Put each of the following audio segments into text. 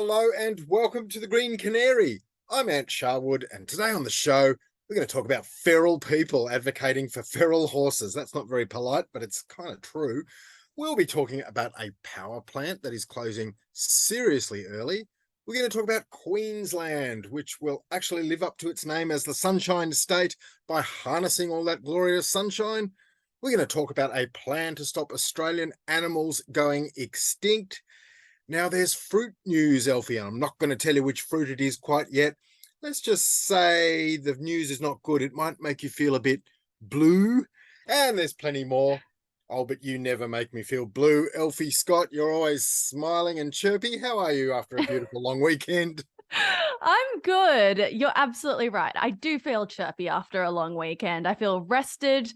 Hello and welcome to the Green Canary. I'm Ant Sharwood, and today on the show, we're going to talk about feral people advocating for feral horses. That's not very polite, but it's kind of true. We'll be talking about a power plant that is closing seriously early. We're going to talk about Queensland, which will actually live up to its name as the Sunshine State by harnessing all that glorious sunshine. We're going to talk about a plan to stop Australian animals going extinct. Now, there's fruit news, Elfie, and I'm not going to tell you which fruit it is quite yet. Let's just say the news is not good. It might make you feel a bit blue, and there's plenty more. Oh, but you never make me feel blue. Elfie Scott, you're always smiling and chirpy. How are you after a beautiful long weekend? I'm good. You're absolutely right. I do feel chirpy after a long weekend. I feel rested,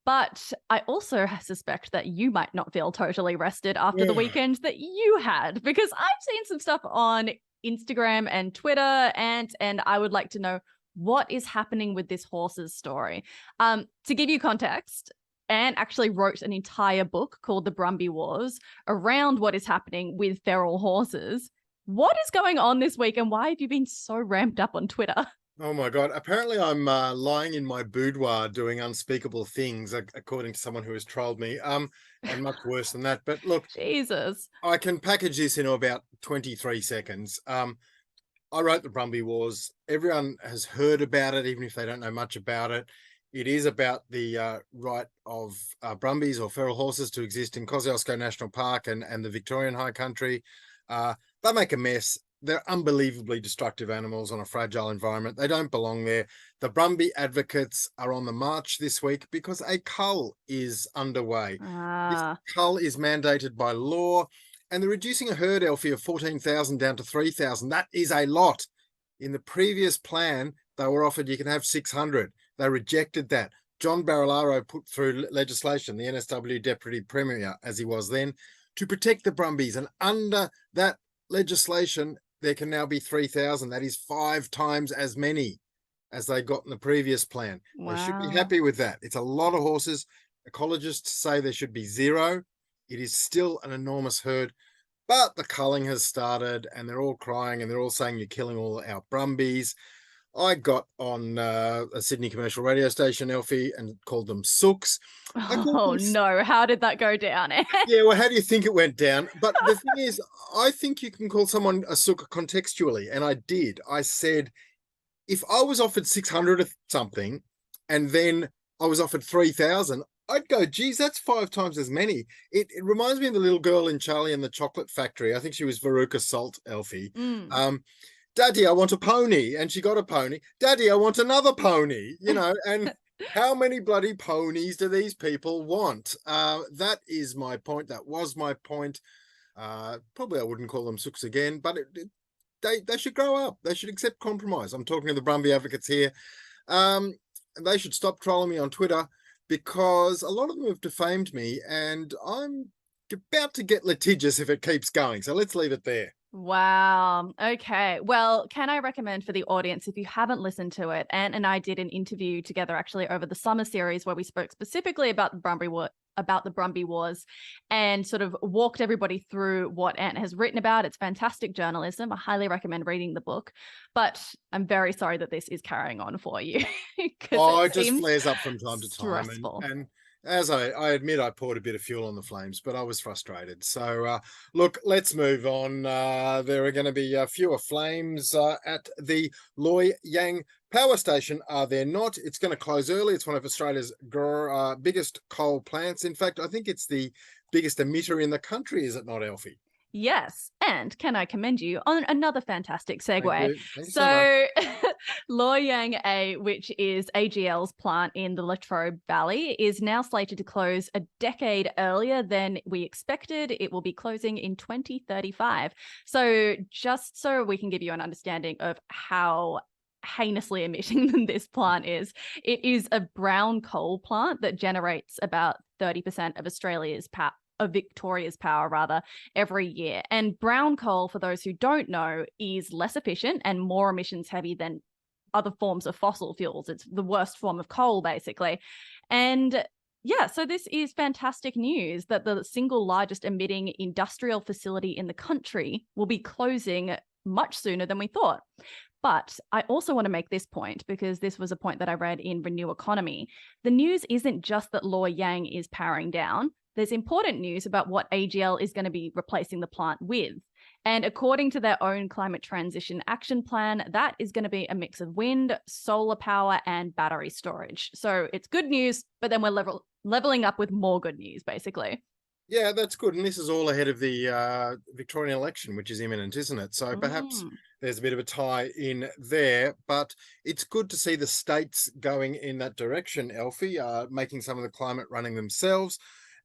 but I also suspect that you might not feel totally rested after the weekend that you had, because I've seen some stuff on Instagram and Twitter, and I would like to know what is happening with this horse's story. To give you context, Anne actually wrote an entire book called The Brumby Wars around what is happening with feral horses. What is going on this week, and why have you been so ramped up on Twitter? Oh my God. Apparently I'm lying in my boudoir doing unspeakable things, according to someone who has trolled me, and much worse than that. But look, Jesus. I can package this into about 23 seconds. I wrote the Brumby Wars. Everyone has heard about it, even if they don't know much about it. It is about the right of Brumbies or feral horses to exist in Kosciuszko National Park and the Victorian High Country. They make a mess. They're unbelievably destructive animals on a fragile environment. They don't belong there. The Brumby advocates are on the march this week because a cull is underway. This cull is mandated by law, and they're reducing a herd, Elfie, of 14,000 down to 3,000. That is a lot. In the previous plan, they were offered you can have 600. They rejected that. John Barilaro put through legislation, the NSW Deputy Premier, as he was then, to protect the Brumbies. And under that legislation, there can now be 3,000. That is 5 times as many as they got in the previous plan. Wow. They should be happy with that. It's a lot of horses. Ecologists say there should be 0. It is still an enormous herd, but the culling has started and they're all crying and they're all saying you're killing all our Brumbies. I got on a Sydney commercial radio station, Elfie, and called them sooks. Oh, no. How did that go down? Yeah, well, how do you think it went down? But the thing is, I think you can call someone a sook contextually, and I did. I said, if I was offered 600 of something and then I was offered 3,000, I'd go, geez, that's 5 times as many. It reminds me of the little girl in Charlie and the Chocolate Factory. I think she was Veruca Salt, Elfie. Daddy, I want a pony. And she got a pony. Daddy, I want another pony, and how many bloody ponies do these people want? That is my point. That was my point. Probably I wouldn't call them sooks again, but they should grow up. They should accept compromise. I'm talking to the Brumby advocates here. They should stop trolling me on Twitter because a lot of them have defamed me and I'm about to get litigious if it keeps going. So let's leave it there. Wow. Okay. Well, can I recommend for the audience, if you haven't listened to it, Ant and I did an interview together actually over the summer series where we spoke specifically about the Brumby Wars and sort of walked everybody through what Ant has written about. It's fantastic journalism. I highly recommend reading the book, but I'm very sorry that this is carrying on for you. It just flares up from time to time. Stressful. And as I admit, I poured a bit of fuel on the flames, but I was frustrated. So, look, let's move on. There are going to be fewer flames at the Loy Yang power station, are there not? It's going to close early. It's one of Australia's biggest coal plants. In fact, I think it's the biggest emitter in the country, is it not, Elfie? Yes. And can I commend you on another fantastic segue? Thank you so Loy Yang A, which is AGL's plant in the Latrobe Valley, is now slated to close a decade earlier than we expected. It will be closing in 2035. So just so we can give you an understanding of how heinously emitting this plant is, it is a brown coal plant that generates about 30% of Victoria's power every year. And brown coal, for those who don't know, is less efficient and more emissions heavy than other forms of fossil fuels. It's the worst form of coal, basically. And yeah, so this is fantastic news that the single largest emitting industrial facility in the country will be closing much sooner than we thought. But I also want to make this point, because this was a point that I read in Renew Economy. The news isn't just that Loy Yang is powering down. There's important news about what AGL is going to be replacing the plant with. And according to their own climate transition action plan, that is going to be a mix of wind, solar power, and battery storage. So it's good news, but then we're leveling up with more good news, basically. Yeah, that's good. And this is all ahead of the Victorian election, which is imminent, isn't it? So perhaps there's a bit of a tie in there, but it's good to see the states going in that direction, Elfie, making some of the climate running themselves.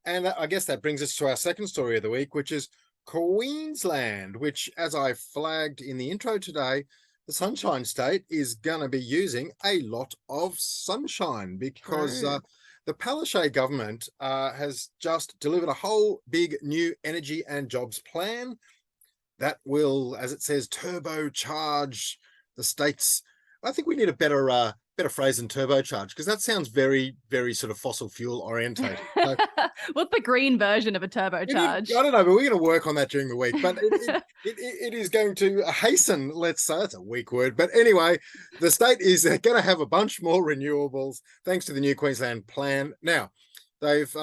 And I guess that brings us to our second story of the week, which is Queensland, which, as I flagged in the intro today, the Sunshine State is going to be using a lot of sunshine because the Palaszczuk government has just delivered a whole big new energy and jobs plan that will, as it says, turbocharge the state's. I think we need a better phrase than turbocharge, because that sounds very, very sort of fossil fuel orientated. So, what's the green version of a turbocharge? I don't know, but we're going to work on that during the week. But it is going to hasten, let's say, that's a weak word. But anyway, the state is going to have a bunch more renewables thanks to the new Queensland plan. Now, they've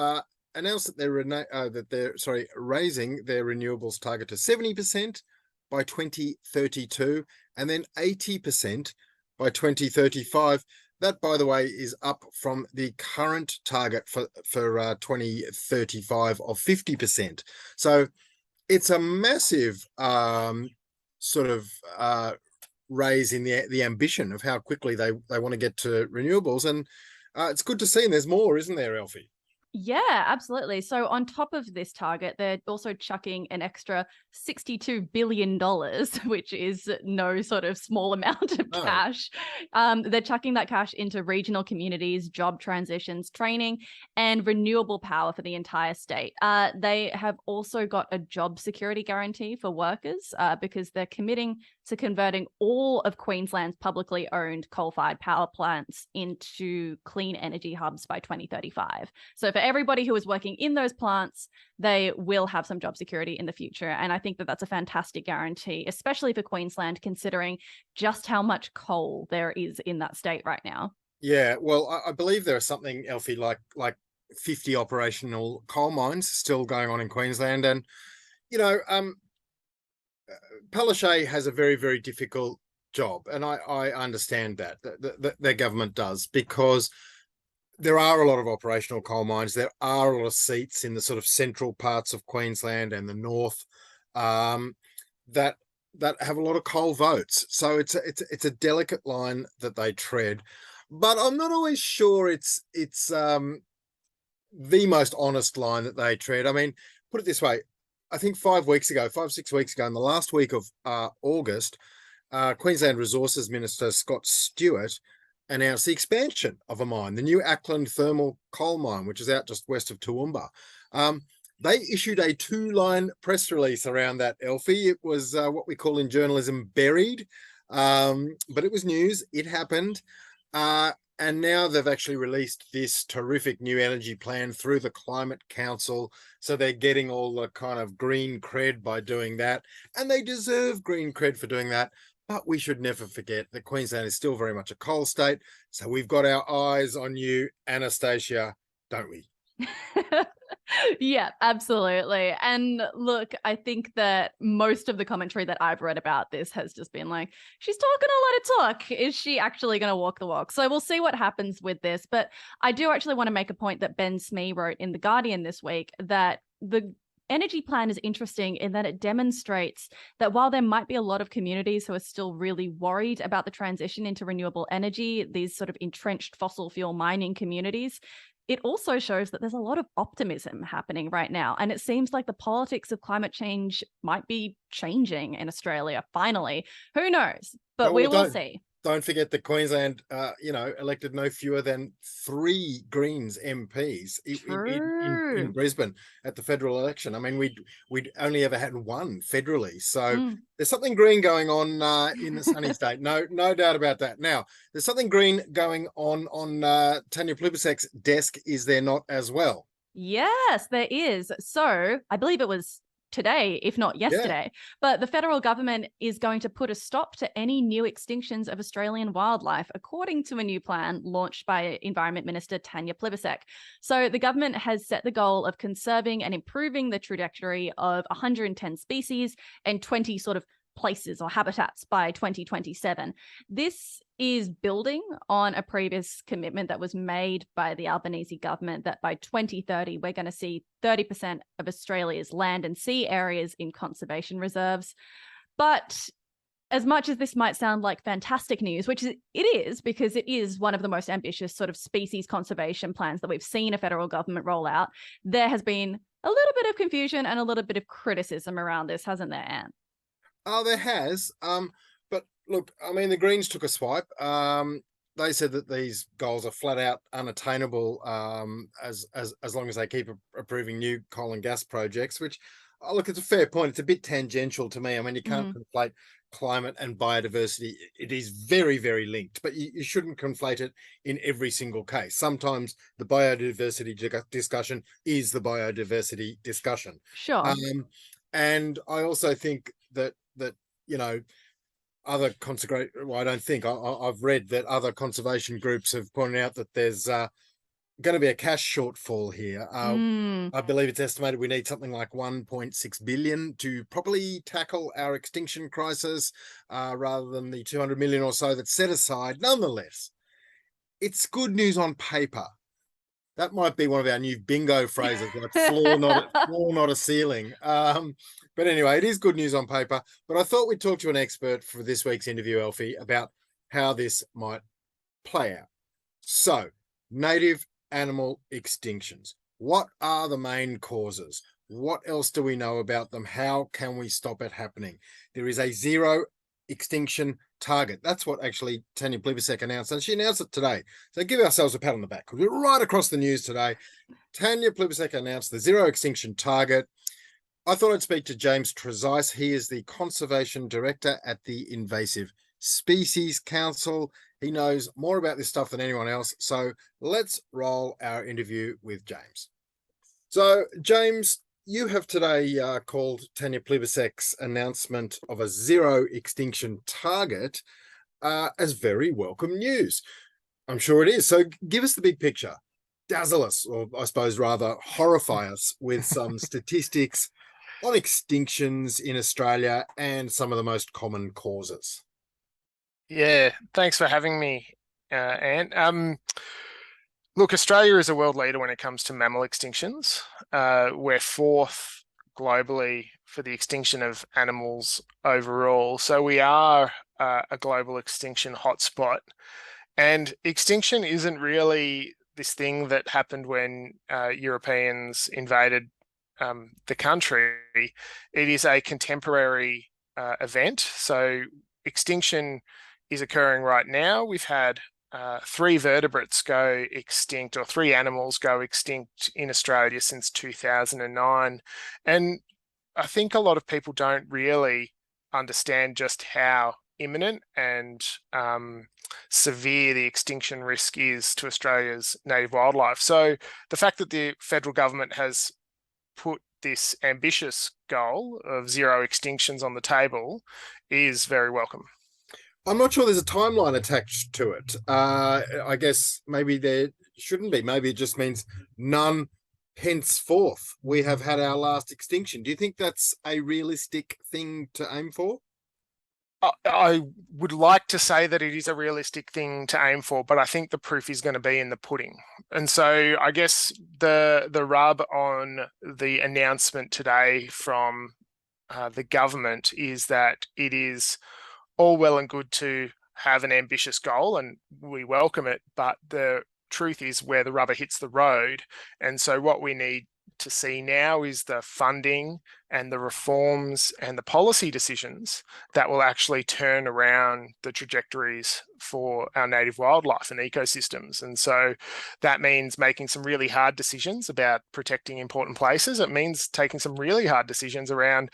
announced that they're raising their renewables target to 70% by 2032 and then 80% by 2035. That, by the way, is up from the current target for 2035 of 50%. So it's a massive sort of raise in the ambition of how quickly they want to get to renewables. And it's good to see. And there's more, isn't there, Elfie? Yeah, absolutely. So on top of this target, they're also chucking an extra $62 billion, which is no sort of small amount of cash. They're chucking that cash into regional communities, job transitions, training, and renewable power for the entire state. They have also got a job security guarantee for workers because they're committing to converting all of Queensland's publicly owned coal-fired power plants into clean energy hubs by 2035. So for everybody who is working in those plants, they will have some job security in the future. And I think that that's a fantastic guarantee, especially for Queensland, considering just how much coal there is in that state right now. Yeah, well, I believe there are something, Elfie, like 50 operational coal mines still going on in Queensland. And, you know, Palaszczuk has a very, very difficult job. And I understand that their government does, because there are a lot of operational coal mines. There are a lot of seats in the sort of central parts of Queensland and the north that have a lot of coal votes. So it's a delicate line that they tread. But I'm not always sure it's the most honest line that they tread. I mean, put it this way. I think 6 weeks ago, in the last week of August, Queensland Resources Minister Scott Stewart announced the expansion of a mine, the new Ackland thermal coal mine, which is out just west of Toowoomba. They issued a 2-line press release around that, Elfie. It was what we call in journalism buried, but it was news. It happened. And now they've actually released this terrific new energy plan through the Climate Council. So they're getting all the kind of green cred by doing that. And they deserve green cred for doing that. But we should never forget that Queensland is still very much a coal state. So we've got our eyes on you, Anastasia, don't we? Yeah, absolutely. And look, I think that most of the commentary that I've read about this has just been like, she's talking a lot of talk. Is she actually going to walk the walk? So we'll see what happens with this. But I do actually want to make a point that Ben Smee wrote in The Guardian this week, that the energy plan is interesting in that it demonstrates that while there might be a lot of communities who are still really worried about the transition into renewable energy, these sort of entrenched fossil fuel mining communities, it also shows that there's a lot of optimism happening right now. And it seems like the politics of climate change might be changing in Australia, finally. Who knows? But we will see. Don't forget that Queensland, elected no fewer than 3 Greens MPs in Brisbane at the federal election. I mean, we'd only ever had 1 federally. So there's something green going on in the sunny state. No doubt about that. Now, there's something green going on Tanya Plibersek's desk, is there not, as well? Yes, there is. So I believe it was today, if not Yeah. yesterday. But the federal government is going to put a stop to any new extinctions of Australian wildlife, according to a new plan launched by Environment Minister Tanya Plibersek. So the government has set the goal of conserving and improving the trajectory of 110 species and 20 sort of places or habitats by 2027. This is building on a previous commitment that was made by the Albanese government that by 2030, we're going to see 30% of Australia's land and sea areas in conservation reserves. But as much as this might sound like fantastic news, which it is, because it is one of the most ambitious sort of species conservation plans that we've seen a federal government roll out, there has been a little bit of confusion and a little bit of criticism around this, hasn't there, Ant? Oh, there has. But look, I mean, the Greens took a swipe. They said that these goals are flat out unattainable as long as they keep approving new coal and gas projects, which, look, it's a fair point. It's a bit tangential to me. I mean, you can't conflate climate and biodiversity. It is very, very linked, but you shouldn't conflate it in every single case. Sometimes the biodiversity discussion is the biodiversity discussion. Sure. And I also think that you know, other well, I don't think I've read that other conservation groups have pointed out that there's going to be a cash shortfall here. I believe it's estimated we need something like 1.6 billion to properly tackle our extinction crisis, rather than the 200 million or so that's set aside. Nonetheless, it's good news on paper. That might be one of our new bingo phrases, like floor not a ceiling. But anyway, it is good news on paper. But I thought we'd talk to an expert for this week's interview, Elfie, about how this might play out. So, native animal extinctions. What are the main causes? What else do we know about them? How can we stop it happening? There is a zero extinction target. That's what actually Tanya Plibersek announced, and she announced it today. So give ourselves a pat on the back, because we're right across the news today. Tanya Plibersek announced the Zero Extinction Target. I thought I'd speak to James Trezise. He is the Conservation Director at the Invasive Species Council. He knows more about this stuff than anyone else. So let's roll our interview with James. So, James, you have today called Tanya Plibersek's announcement of a zero extinction target as very welcome news. I'm sure it is. So give us the big picture. Dazzle us, or I suppose rather horrify us with some statistics on extinctions in Australia and some of the most common causes. Yeah, thanks for having me, Ant. Look, Australia is a world leader when it comes to mammal extinctions. We're fourth globally for the extinction of animals overall. So we are a global extinction hotspot. And extinction isn't really this thing that happened when Europeans invaded the country. It is a contemporary event. So extinction is occurring right now. We've had 3 vertebrates go extinct, or 3 animals go extinct in Australia since 2009. And I think a lot of people don't really understand just how imminent and severe the extinction risk is to Australia's native wildlife. So the fact that the federal government has put this ambitious goal of zero extinctions on the table is very welcome. I'm not sure there's a timeline attached to it. I guess maybe there shouldn't be. Maybe it just means none henceforth. We have had our last extinction. Do you think that's a realistic thing to aim for? I would like to say that it is a realistic thing to aim for, but I think the proof is going to be in the pudding. And so I guess the rub on the announcement today from the government is that it is all well and good to have an ambitious goal, and we welcome it, but the truth is where the rubber hits the road. And so what we need to see now is the funding and the reforms and the policy decisions that will actually turn around the trajectories for our native wildlife and ecosystems. And so that means making some really hard decisions about protecting important places. It means taking some really hard decisions around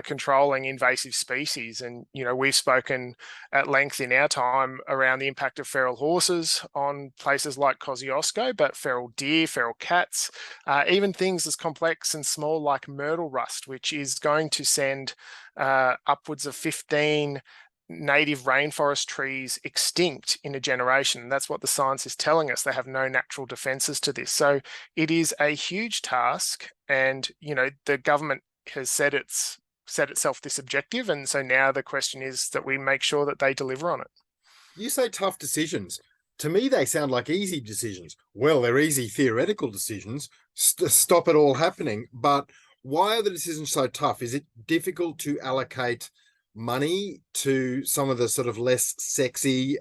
controlling invasive species. And, you know, we've spoken at length in our time around the impact of feral horses on places like Kosciuszko, but feral deer, feral cats, even things as complex and small like myrtle rust, which is going to send upwards of 15 native rainforest trees extinct in a generation. That's what the science is telling us. They have no natural defenses to this. So it is a huge task, and the government has set itself this objective, and so now the question is that we make sure that they deliver on it. You say tough decisions. To me, they sound like easy decisions. Well, they're easy theoretical decisions. Stop it all happening. But why are the decisions so tough? Is it difficult to allocate money to some of the sort of less sexy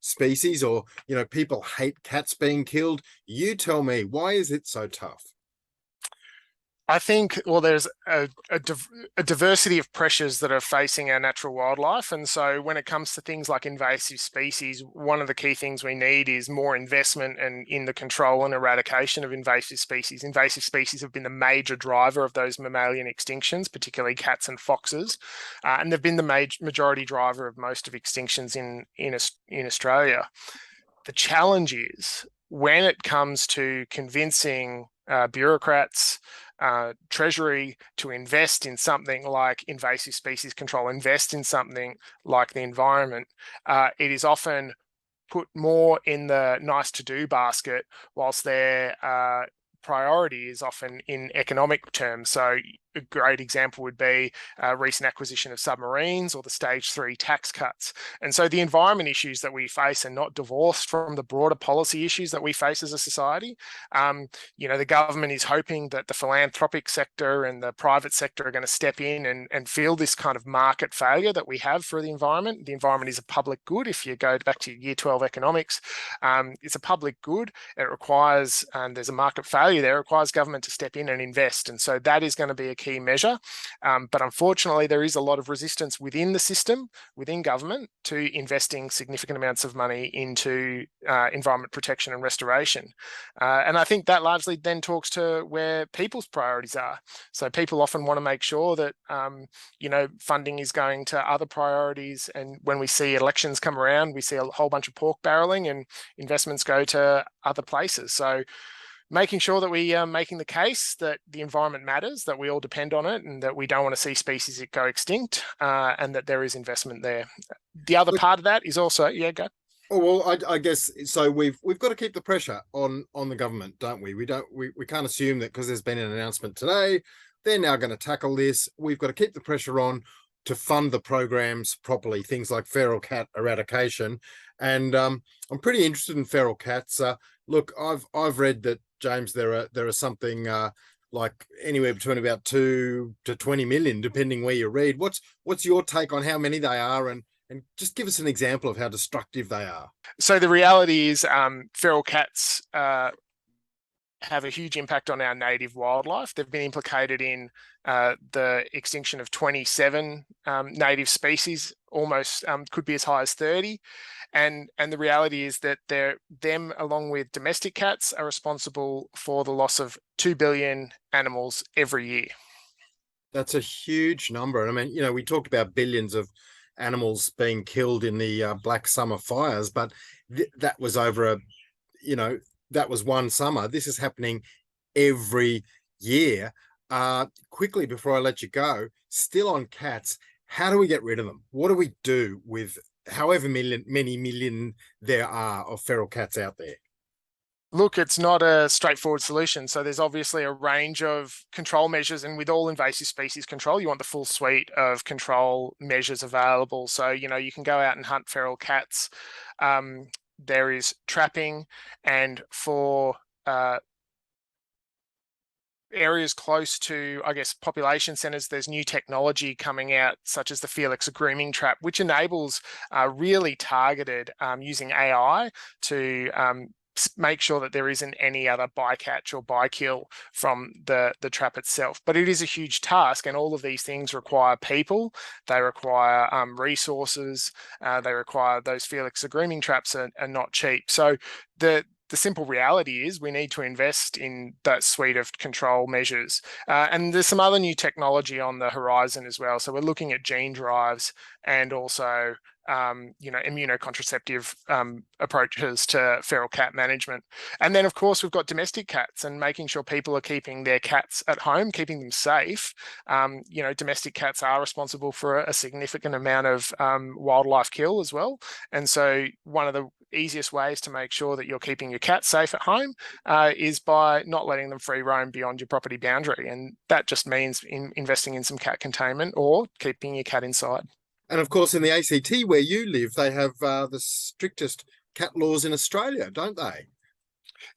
species, or people hate cats being killed? You tell me, why is it so tough? I think, well, there's a diversity of pressures that are facing our natural wildlife. And so when it comes to things like invasive species, one of the key things we need is more investment in the control and eradication of invasive species. Invasive species have been the major driver of those mammalian extinctions, particularly cats and foxes. And they've been the majority driver of most of extinctions in Australia. The challenge is when it comes to convincing bureaucrats, Treasury to invest in something like invasive species control, invest in something like the environment, it is often put more in the nice to do basket, whilst their priority is often in economic terms. So a great example would be recent acquisition of submarines or the stage 3 tax cuts. And so the environment issues that we face are not divorced from the broader policy issues that we face as a society. The government is hoping that the philanthropic sector and the private sector are going to step in and fill this kind of market failure that we have for the environment. The environment is a public good. If you go back to year 12 economics, it's a public good. It requires, there's a market failure there, it requires government to step in and invest. And so that is going to be a key measure. But unfortunately, there is a lot of resistance within the system, within government, to investing significant amounts of money into environment protection and restoration. And I think that largely then talks to where people's priorities are. So people often want to make sure that, funding is going to other priorities. And when we see elections come around, we see a whole bunch of pork barreling and investments go to other places. So making sure that we are making the case that the environment matters, that we all depend on it, and that we don't want to see species go extinct, and that there is investment there. The other part of that is also, go. Oh, well, I guess so. We've got to keep the pressure on the government, don't we? We can't assume that because there's been an announcement today, they're now going to tackle this. We've got to keep the pressure on to fund the programs properly, things like feral cat eradication. And I'm pretty interested in feral cats. Look, I've read that, James, there are something like anywhere between about 2 to 20 million, depending where you read. What's your take on how many they are, and just give us an example of how destructive they are? So the reality is, feral cats have a huge impact on our native wildlife. They've been implicated in the extinction of 27 native species, almost could be as high as 30. And the reality is that them, along with domestic cats, are responsible for the loss of 2 billion animals every year. That's a huge number. And I mean, we talked about billions of animals being killed in the Black Summer fires, but that was over that was one summer. This is happening every year. Quickly, before I let you go, still on cats, how do we get rid of them? What do we do with however many million there are of feral cats out there? Look, it's not a straightforward solution. So there's obviously a range of control measures, and with all invasive species control, you want the full suite of control measures available. So, you can go out and hunt feral cats. There is trapping, and for areas close to, I guess, population centers, there's new technology coming out, such as the Felix grooming trap, which enables really targeted using AI to make sure that there isn't any other bycatch or bykill from the trap itself. But it is a huge task, and all of these things require people. They require resources. They require those Felix grooming traps are not cheap. So the simple reality is we need to invest in that suite of control measures. And there's some other new technology on the horizon as well. So we're looking at gene drives and also immunocontraceptive approaches to feral cat management. And then, of course, we've got domestic cats and making sure people are keeping their cats at home, keeping them safe. Domestic cats are responsible for a significant amount of wildlife kill as well. And so one of the easiest ways to make sure that you're keeping your cat safe at home is by not letting them free roam beyond your property boundary. And that just means investing in some cat containment or keeping your cat inside. And of course, in the ACT where you live, they have the strictest cat laws in Australia, don't they?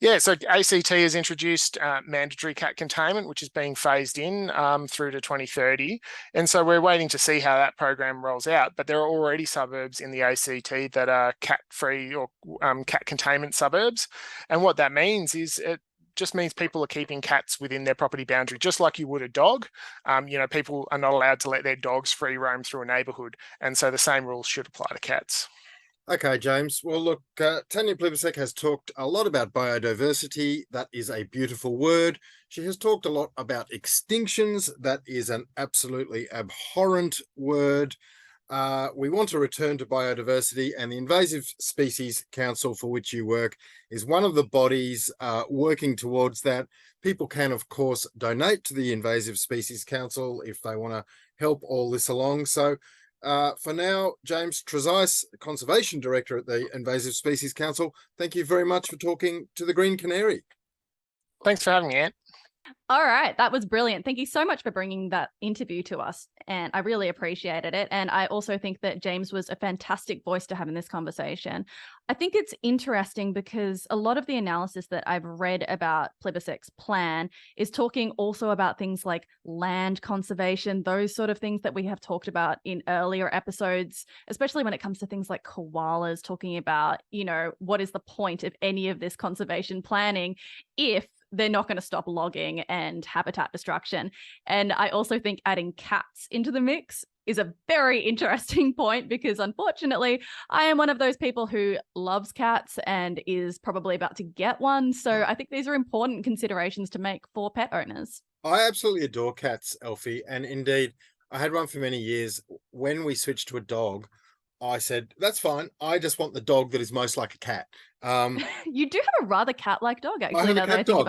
Yeah, so ACT has introduced mandatory cat containment, which is being phased in through to 2030. And so we're waiting to see how that program rolls out. But there are already suburbs in the ACT that are cat-free or cat containment suburbs. And what that means is it just means people are keeping cats within their property boundary, just like you would a dog. People are not allowed to let their dogs free roam through a neighbourhood. And so the same rules should apply to cats. Okay, James. Well, look, Tanya Plibersek has talked a lot about biodiversity. That is a beautiful word. She has talked a lot about extinctions. That is an absolutely abhorrent word. We want to return to biodiversity, and the Invasive Species Council, for which you work, is one of the bodies working towards that. People can, of course, donate to the Invasive Species Council if they want to help all this along. So for now, James Trezise, Conservation Director at the Invasive Species Council, thank you very much for talking to the Green Canary. Thanks for having me, Ant. All right, that was brilliant. Thank you so much for bringing that interview to us, and I really appreciated it. And I also think that James was a fantastic voice to have in this conversation. I think it's interesting because a lot of the analysis that I've read about Plibersek's plan is talking also about things like land conservation, those sort of things that we have talked about in earlier episodes, especially when it comes to things like koalas, talking about, what is the point of any of this conservation planning if they're not going to stop logging and habitat destruction. And I also think adding cats into the mix is a very interesting point because unfortunately, I am one of those people who loves cats and is probably about to get one. So I think these are important considerations to make for pet owners. I absolutely adore cats, Elfie. And indeed, I had one for many years. When we switched to a dog, I said, that's fine. I just want the dog that is most like a cat. You do have a rather cat-like dog, actually. I have a cat dog.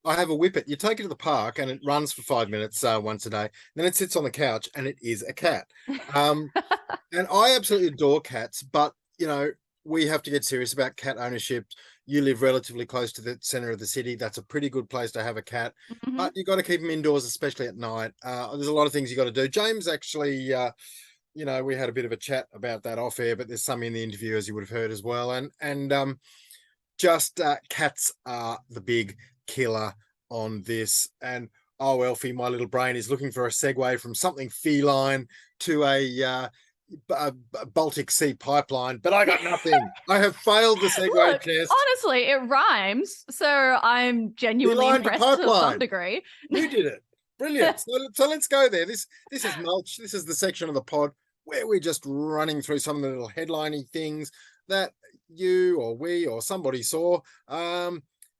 I have a whippet. You take it to the park and it runs for 5 minutes once a day. Then it sits on the couch and it is a cat. And I absolutely adore cats, but we have to get serious about cat ownership. You live relatively close to the center of the city. That's a pretty good place to have a cat, but you got to keep them indoors, especially at night. There's a lot of things you got to do. James actually, we had a bit of a chat about that off air, but there's some in the interview, as you would have heard as well. And cats are the big killer on this. And Elfie, my little brain is looking for a segue from something feline to a Baltic Sea pipeline, but I got nothing. I have failed the segue test. Honestly, it rhymes, so I'm genuinely impressed to some degree. You did it. Brilliant. So let's go there. This is mulch. This is the section of the pod where we're just running through some of the little headlining things that you or we or somebody saw.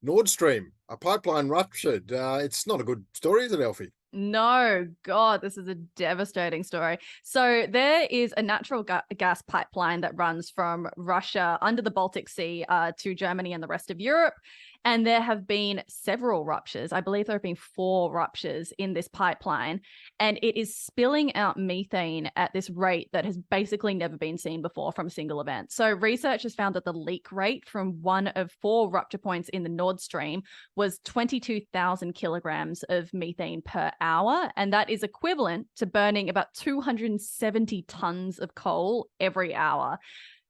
Nord Stream, a pipeline ruptured. It's not a good story, is it, Elfie? No, God, this is a devastating story. So there is a natural gas pipeline that runs from Russia under the Baltic Sea to Germany and the rest of Europe. And there have been several ruptures. I believe there have been 4 ruptures in this pipeline, and it is spilling out methane at this rate that has basically never been seen before from a single event. So researchers found that the leak rate from one of 4 rupture points in the Nord Stream was 22,000 kilograms of methane per hour. And that is equivalent to burning about 270 tons of coal every hour.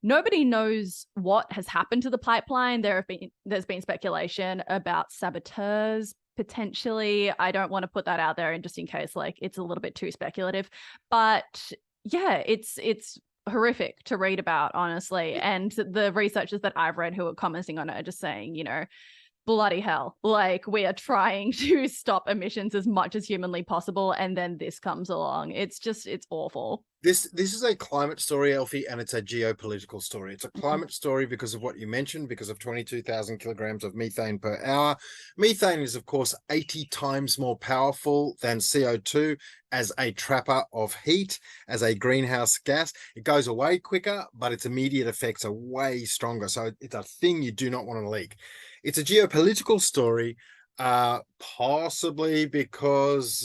Nobody knows what has happened to the pipeline. There's been speculation about saboteurs potentially. I don't want to put that out there, and just in case, it's a little bit too speculative. But yeah, it's horrific to read about, honestly. And the researchers that I've read who are commenting on it are just saying, bloody hell. Like, we are trying to stop emissions as much as humanly possible, and then this comes along. It's awful. This is a climate story, Elfie, and it's a geopolitical story. It's a climate story because of what you mentioned, because of 22,000 kilograms of methane per hour. Methane is, of course, 80 times more powerful than CO2 as a trapper of heat, as a greenhouse gas. It goes away quicker, but its immediate effects are way stronger. So it's a thing you do not want to leak. It's a geopolitical story. Possibly because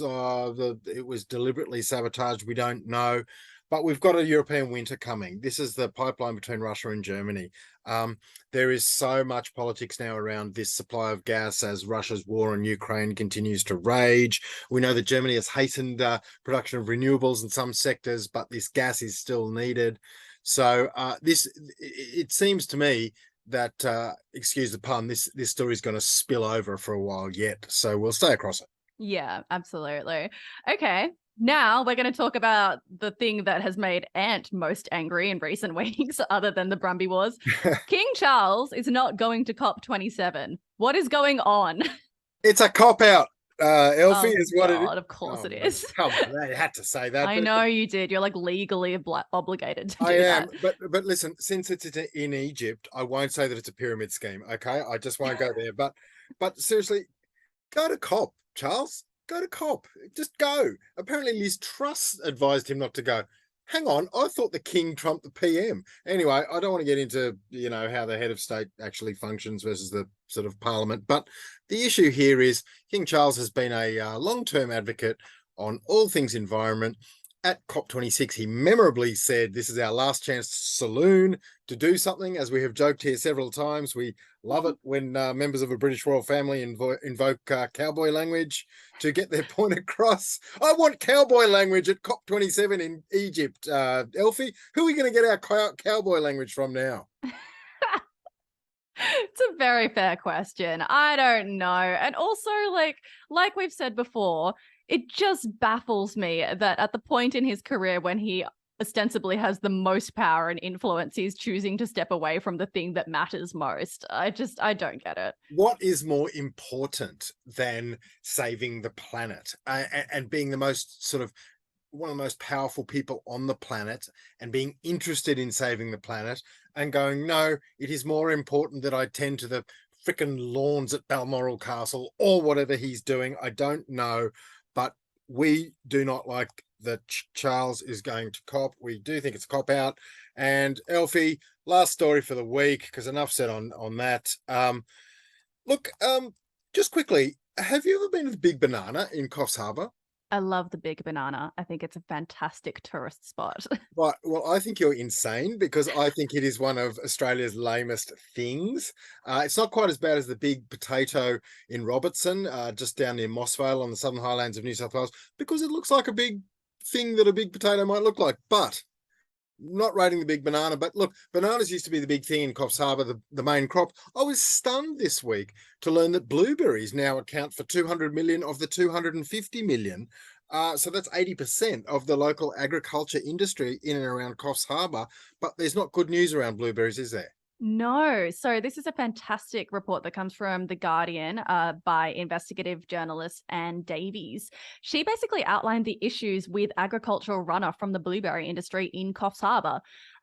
it was deliberately sabotaged. We don't know, but we've got a European winter coming. This is the pipeline between Russia and Germany. There is so much politics now around this supply of gas as Russia's war on Ukraine continues to rage. We know that Germany has hastened production of renewables in some sectors, but this gas is still needed. So it seems to me that excuse the pun, this story is going to spill over for a while yet, so we'll stay across it. Yeah, absolutely. Okay, now we're going to talk about the thing that has made Ant most angry in recent weeks, other than the Brumby Wars. King Charles is not going to COP27. What is going on? It's a cop out. Elfie is what it is. Of course it is. Come on, they had to say that. I know you did. You're like legally obligated to do I am, that. but listen, since it's in Egypt, I won't say that it's a pyramid scheme. Okay, I just won't go there. But seriously, go to COP, Charles. Go to COP. Just go. Apparently, Liz Truss advised him not to go. Hang on, I thought the king trumped the PM. Anyway, I don't want to get into, how the head of state actually functions versus the sort of parliament. But the issue here is King Charles has been a long-term advocate on all things environment. At COP26, he memorably said, this is our last chance saloon to do something. As we have joked here several times, we love it when members of a British royal family invoke cowboy language to get their point across. I want cowboy language at COP27 in Egypt. Elfie, who are we going to get our cowboy language from now? It's a very fair question. I don't know. And also, like we've said before, it just baffles me that at the point in his career when he ostensibly has the most power and influence, he's choosing to step away from the thing that matters most. I don't get it. What is more important than saving the planet and being the most sort of one of the most powerful people on the planet and being interested in saving the planet and going, no, it is more important that I tend to the frickin' lawns at Balmoral Castle or whatever he's doing. I don't know, but we do not like that Charles is going to COP. We do think it's a cop out. And Elfie, last story for the week, because enough said on that. Look, just quickly, have you ever been to the Big Banana in Coffs Harbour? I love the Big Banana. I think it's a fantastic tourist spot. Right. Well, I think you're insane because I think it is one of Australia's lamest things. It's not quite as bad as the Big Potato in Robertson, just down near Mossvale on the Southern Highlands of New South Wales, because it looks like a big thing that a big potato might look like. But not rating the Big Banana, but look, bananas used to be the big thing in Coffs Harbour, the main crop. I was stunned this week to learn that blueberries now account for 200 million of the 250 million. So that's 80% of the local agriculture industry in and around Coffs Harbour. But there's not good news around blueberries, is there? No. So this is a fantastic report that comes from The Guardian by investigative journalist Anne Davies. She basically outlined the issues with agricultural runoff from the blueberry industry in Coffs Harbour.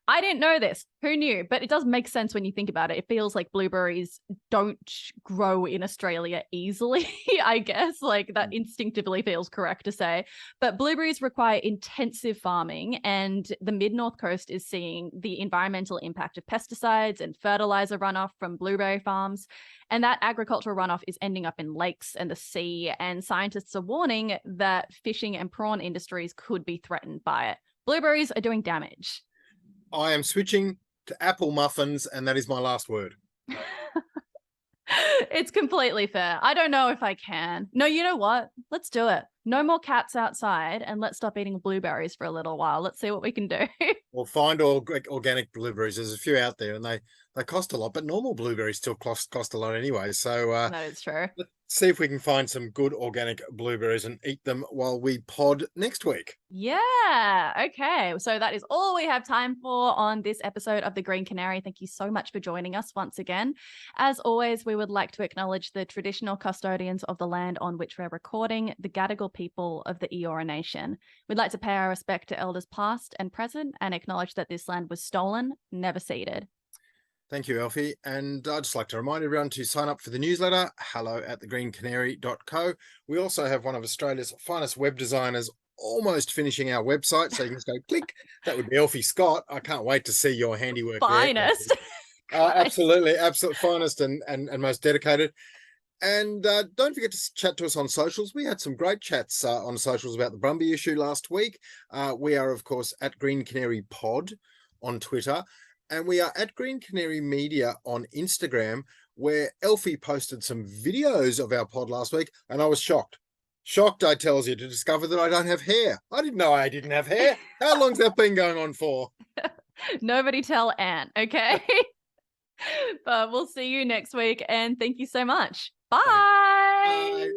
I didn't know this. Who knew? But it does make sense when you think about it. It feels like blueberries don't grow in Australia easily, I guess. Like that instinctively feels correct to say. But blueberries require intensive farming, and the mid-north coast is seeing the environmental impact of pesticides and fertilizer runoff from blueberry farms. And that agricultural runoff is ending up in lakes and the sea. And scientists are warning that fishing and prawn industries could be threatened by it. Blueberries are doing damage. I am switching to apple muffins, and that is my last word. It's completely fair. I don't know if I can. No, you know what? Let's do it. No more cats outside, and let's stop eating blueberries for a little while. Let's see what we can do. We'll find organic blueberries. There's a few out there, and they cost a lot, but normal blueberries still cost a lot anyway. So That is true. let's see if we can find some good organic blueberries and eat them while we pod next week. Yeah. Okay. So that is all we have time for on this episode of The Green Canary. Thank you so much for joining us once again. As always, we would like to acknowledge the traditional custodians of the land on which we're recording, the Gadigal people of the Eora Nation. We'd like to pay our respect to elders past and present and acknowledge that this land was stolen, never ceded. Thank you, Elfie. And I'd just like to remind everyone to sign up for the newsletter, hello@thegreencanary.co. We also have one of Australia's finest web designers almost finishing our website, so you can just go click. That would be Elfie Scott. I can't wait to see your handiwork. Finest. Absolutely, absolute finest and most dedicated. And don't forget to chat to us on socials. We had some great chats on socials about the Brumby issue last week. We are, of course, at Green Canary Pod on Twitter. And we are at Green Canary Media on Instagram, where Elfie posted some videos of our pod last week, and I was shocked. Shocked, I tells you, to discover that I don't have hair. I didn't know I didn't have hair. How long's that been going on for? Nobody tell Ant, okay? But we'll see you next week, and thank you so much. Bye. Bye.